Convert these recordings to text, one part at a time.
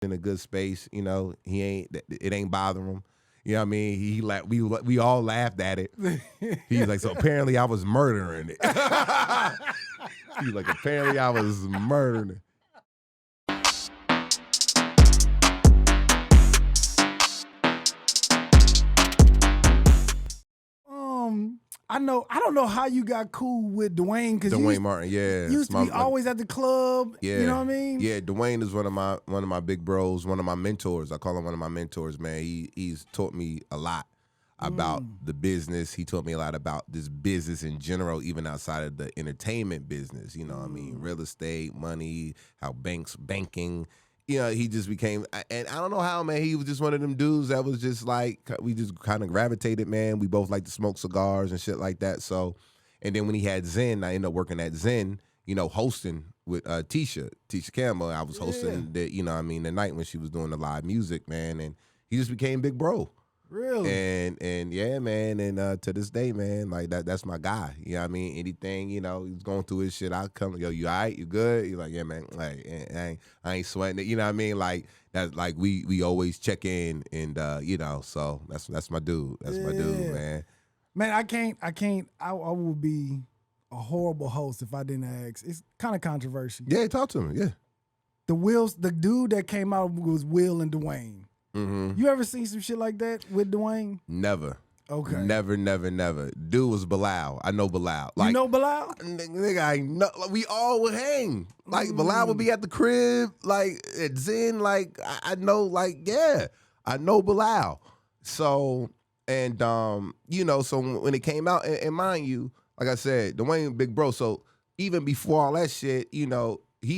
in a good space. It ain't bothering him. You know what I mean? We all laughed at it. He's like, so apparently I was murdering it. He's like, apparently I was murdering it. I don't know how you got cool with Duane, because Duane Martin, yeah. You used to be always at the club. Yeah. You know what I mean? Yeah, Duane is one of my big bros, one of my mentors. I call him one of my mentors, man. He's taught me a lot about the business. He taught me a lot about this business in general, even outside of the entertainment business. You know what I mean? Real estate, money, how banking. He just became, and I don't know how, man, he was just one of them dudes that was just like, we just kind of gravitated, man. We both like to smoke cigars and shit like that. So, and then when he had Zen, I ended up working at Zen, hosting with Tisha Campbell. I was hosting the night when she was doing the live music, man. And he just became big bro. Really? And yeah, man, and to this day, man, like that's my guy. You know what I mean? Anything, he's going through his shit, I'll come, yo, you all right? You good? He's like, yeah, man, like, I ain't sweating it. You know what I mean? Like, that's like we always check in, and so that's my dude. That's my dude, man. Man, I would be a horrible host if I didn't ask. It's kind of controversial. Yeah, talk to him, yeah. The dude that came out was Will and Duane. Mm-hmm. You ever seen some shit like that with Duane? Never. Okay. Never. Dude was Bilal. I know Bilal. Like, you know Bilal? Nigga, I know. Like, we all would hang. Like, Bilal would be at the crib, like, at Zen. Like, I know, like, yeah. I know Bilal. So, and, so when it came out, and mind you, like I said, Duane, big bro. So, even before all that shit, he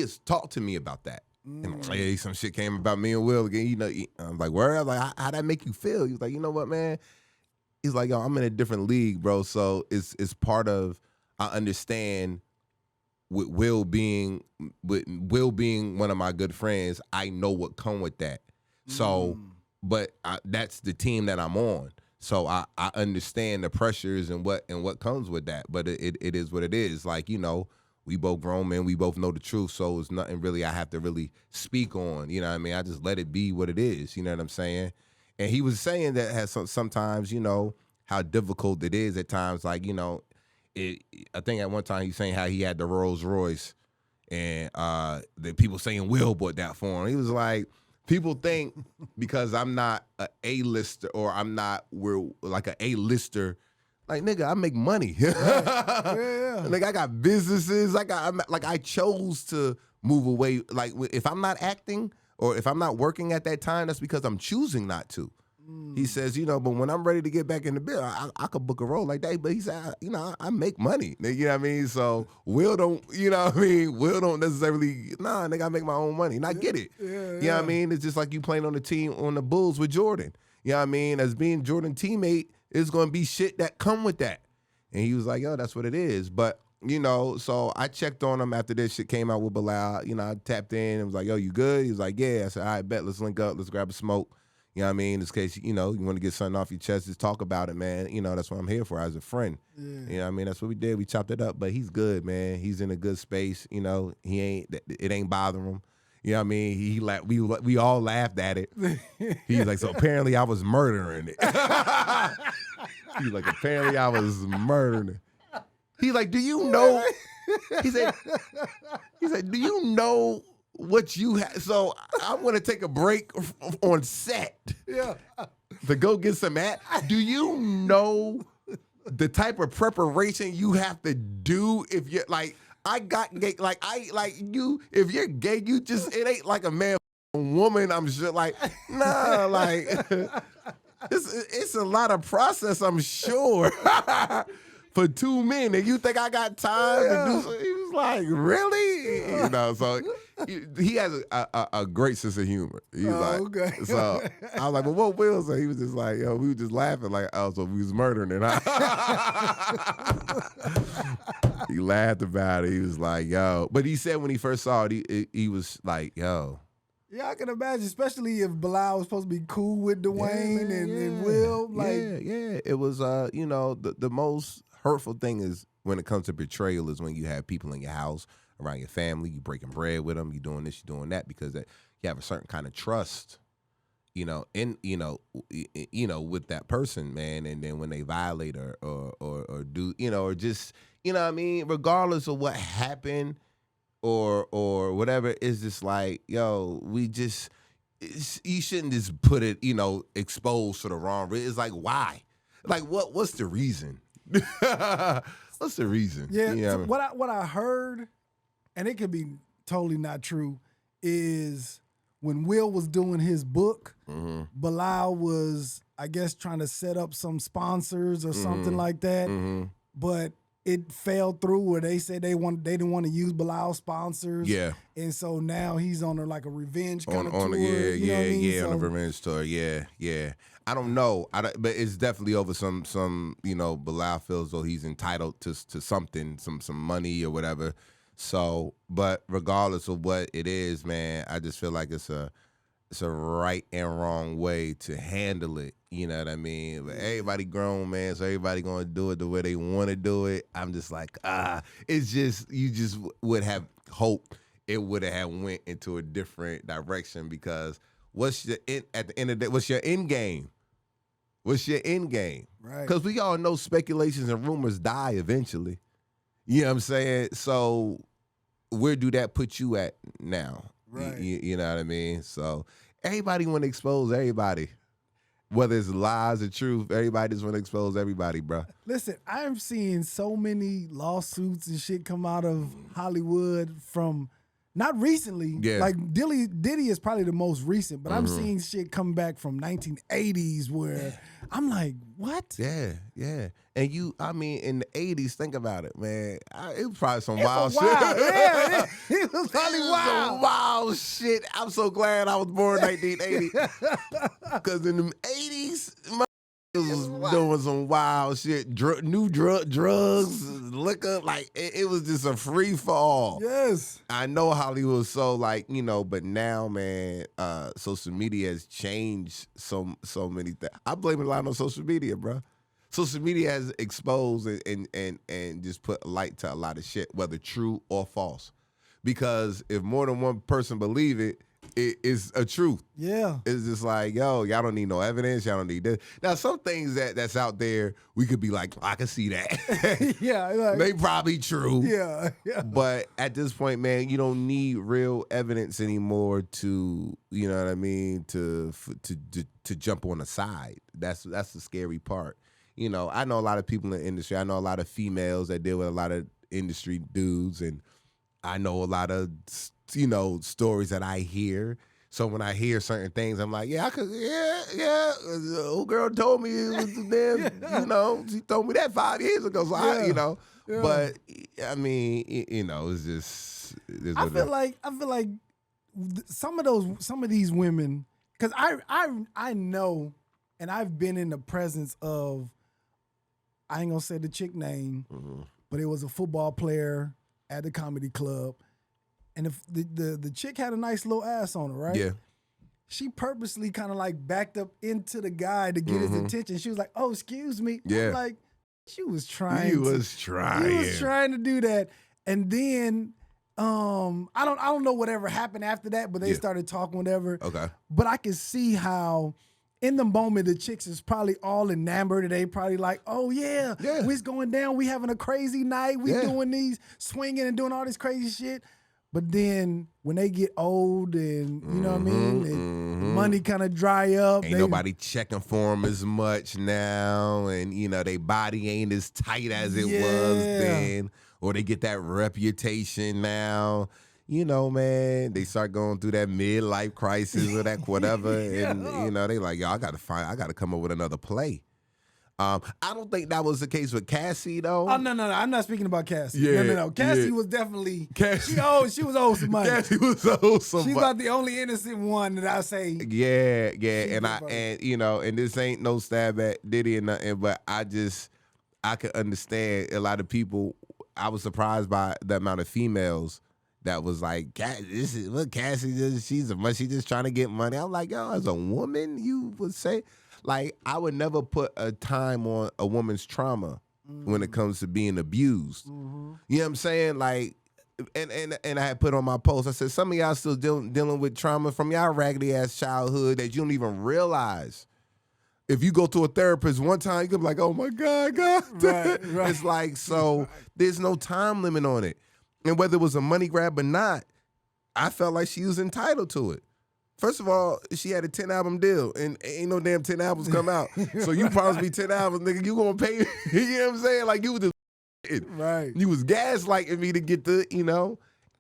has talked to me about that. And like, hey, some shit came about me and Will again. I'm like, where? I was like, how that make you feel? He was like, you know what, man? He's like, yo, I'm in a different league, bro. So it's part of, I understand with Will being one of my good friends, I know what come with that. So, but that's the team that I'm on. So I understand the pressures and what comes with that. But it is what it is. Like, we both grown men. We both know the truth. So it's nothing really I have to really speak on. You know what I mean? I just let it be what it is. You know what I'm saying? And he was saying that has sometimes, how difficult it is at times. Like, I think at one time he was saying how he had the Rolls Royce and the people saying Will bought that for him. He was like, people think because I'm not a A-lister or we're like a A-lister. Like, nigga, I make money. Yeah. Like, I got businesses. I chose to move away. Like, if I'm not acting or if I'm not working at that time, that's because I'm choosing not to. He says, but when I'm ready to get back in the bill, I could book a role like that. But he said, I make money. You know what I mean? So Will don't, Will don't necessarily, nigga, I make my own money. And I get it. You know what I mean? It's just like you playing on the team, on the Bulls with Jordan. You know what I mean? As being Jordan's teammate, it's going to be shit that come with that. And he was like, yo, that's what it is. But, so I checked on him after this shit came out with Bilal. I tapped in and was like, yo, you good? He was like, yeah. I said, all right, bet, let's link up. Let's grab a smoke. You know what I mean? In this case, you want to get something off your chest, just talk about it, man. That's what I'm here for as a friend. Yeah. You know what I mean? That's what we did. We chopped it up. But he's good, man. He's in a good space. It ain't bothering him. You know what I mean? We all laughed at it. He's like, so apparently I was murdering it. He's like, apparently I was murdering it. He's like, do you know? He said, do you know what you have? So I'm going to take a break on set. Yeah. To go get some do you know the type of preparation you have to do if you're like, I got gay, if you're gay, it ain't like a man, a woman, I'm sure, like, nah, like, it's a lot of process, I'm sure, for two men, and you think I got time to do so? He was like, really? So he has a great sense of humor. He's like, okay. So I was like, well, what Will say? He was just like, yo, we were just laughing, like, oh, so we was murdering it. He laughed about it. He was like, yo. But he said when he first saw it, he was like, yo. Yeah, I can imagine, especially if Bilal was supposed to be cool with Duane and Will. Like, yeah. It was, the most hurtful thing is when it comes to betrayal is when you have people in your house, around your family, you breaking bread with them, you doing this, you doing that, because that, you have a certain kind of trust, with that person, man. And then when they violate or do, or just, what I mean, regardless of what happened or whatever, it's just like, yo, you shouldn't just put it, exposed to the wrong. It's like, why? Like, what's the reason? What's the reason? Yeah. You know So what I heard, and it could be totally not true, is when Will was doing his book, Bilal was, I guess, trying to set up some sponsors or something like that. But it fell through where they said they didn't want to use Bilal's sponsors. Yeah. And so now he's on like a revenge kind of tour. On a revenge tour. Yeah. I don't know, but it's definitely over some. Bilal feels though he's entitled to something, some money or whatever. So, but regardless of what it is, man, I just feel like it's a right and wrong way to handle it. You know what I mean? But everybody grown, man, so everybody gonna do it the way they want to do it. I'm just like, it's just, you just would have hoped it would have went into a different direction, because at the end of the day, what's your end game? What's your end game? Right. Because we all know speculations and rumors die eventually. You know what I'm saying? So where do that put you at now? Right. You know what I mean? So everybody want to expose everybody. Whether it's lies or truth, everybody just want to expose everybody, bro. Listen, I'm seeing so many lawsuits and shit come out of Hollywood from, not recently. Yeah. Like Diddy is probably the most recent, but I'm seeing shit come back from 1980s where I'm like, what? Yeah. And in the 80s, think about it, man. It was probably some It wild was shit. wild. Yeah, it was probably wild. Some wild shit. I'm so glad I was born in 1980. Because in the 80s, was doing some wild shit. New drugs, liquor. Like, it was just a free fall. Yes. I know Hollywood was so but now, man, social media has changed so many things. I blame it a lot on social media, bro. Social media has exposed and just put light to a lot of shit, whether true or false. Because if more than one person believe it, it is a truth. Yeah. It's just like, yo, y'all don't need no evidence. Y'all don't need this. Now, some things that's out there, we could be like, I can see that. Yeah. Like, they probably true. Yeah. But at this point, man, you don't need real evidence anymore to, you know what I mean, to jump on the side. That's the scary part. I know a lot of people in the industry. I know a lot of females that deal with a lot of industry dudes, and I know a lot of, stories that I hear. So when I hear certain things, I'm like, yeah. Old girl told me it was damn, she told me that 5 years ago. So Yeah. But I mean, it's just. I feel like some of these women, because I know, and I've been in the presence of, I ain't gonna say the chick name, but it was a football player at the comedy club. And if the chick had a nice little ass on her, right? Yeah. She purposely kind of like backed up into the guy to get his attention. She was like, "Oh, excuse me." Yeah. I'm like, she was trying. He was trying to do that. And then I don't know whatever happened after that, but they started talking whatever. Okay. But I can see how in the moment the chicks is probably all enamored, and they probably like, "Oh yeah, we's going down. We having a crazy night. We doing these swinging and doing all this crazy shit." But then when they get old and, you know what I mean, and money kind of dry up. Ain't nobody checking for them as much now. And, they body ain't as tight as it was then. Or they get that reputation now. Man, they start going through that midlife crisis or that whatever. And, they like, yo, I got to come up with another play. I don't think that was the case with Cassie, though. Oh, no. I'm not speaking about Cassie. Yeah, No. Cassie was definitely, she was owed some money. Cassie was owed some money. She's about the only innocent one that I say. Yeah. And this ain't no stab at Diddy or nothing, but I could understand a lot of people. I was surprised by the amount of females that was like, this is what Cassie does. She's just trying to get money. I'm like, yo, as a woman, you would say. Like, I would never put a time on a woman's trauma when it comes to being abused. You know what I'm saying? Like, and I had put on my post, I said, some of y'all still dealing with trauma from y'all raggedy ass childhood that you don't even realize. If you go to a therapist one time, you can be like, oh my God. Right. It's like, so there's no time limit on it. And whether it was a money grab or not, I felt like she was entitled to it. First of all, she had a 10-album deal, and ain't no damn 10 albums come out. So you promised me 10 albums, nigga, you gonna pay me. You know what I'm saying? Like, you was just Right. You was gaslighting me to get the,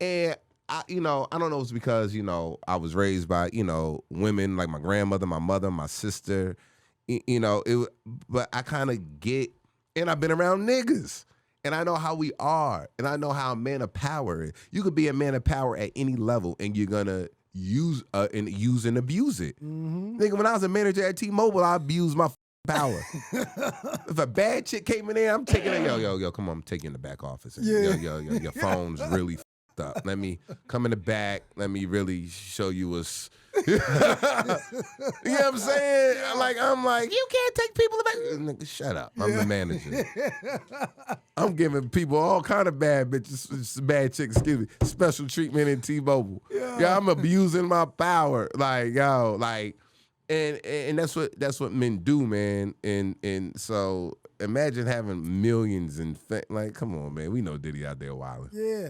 and I don't know if it's because, I was raised by, women like my grandmother, my mother, my sister, but I kind of get, and I've been around niggas, and I know how we are, and I know how a man of power is. You could be a man of power at any level, and you're gonna use and abuse it. Nigga, when I was a manager at T-Mobile, I abused my power. If a bad chick came in there, I'm taking it. Yo, come on, I'm taking you in the back office. Yeah. Yo, your phone's really up. Let me come in the back. Let me really show you what's. You know what I'm saying? I'm like, you can't take people back. Nigga, shut up. I'm the manager. I'm giving people all kind of bad bitches, bad chicks, special treatment in T-Mobile. Yeah, I'm abusing my power. And that's what men do, man. And so imagine having millions and come on, man. We know Diddy out there wilding. Yeah.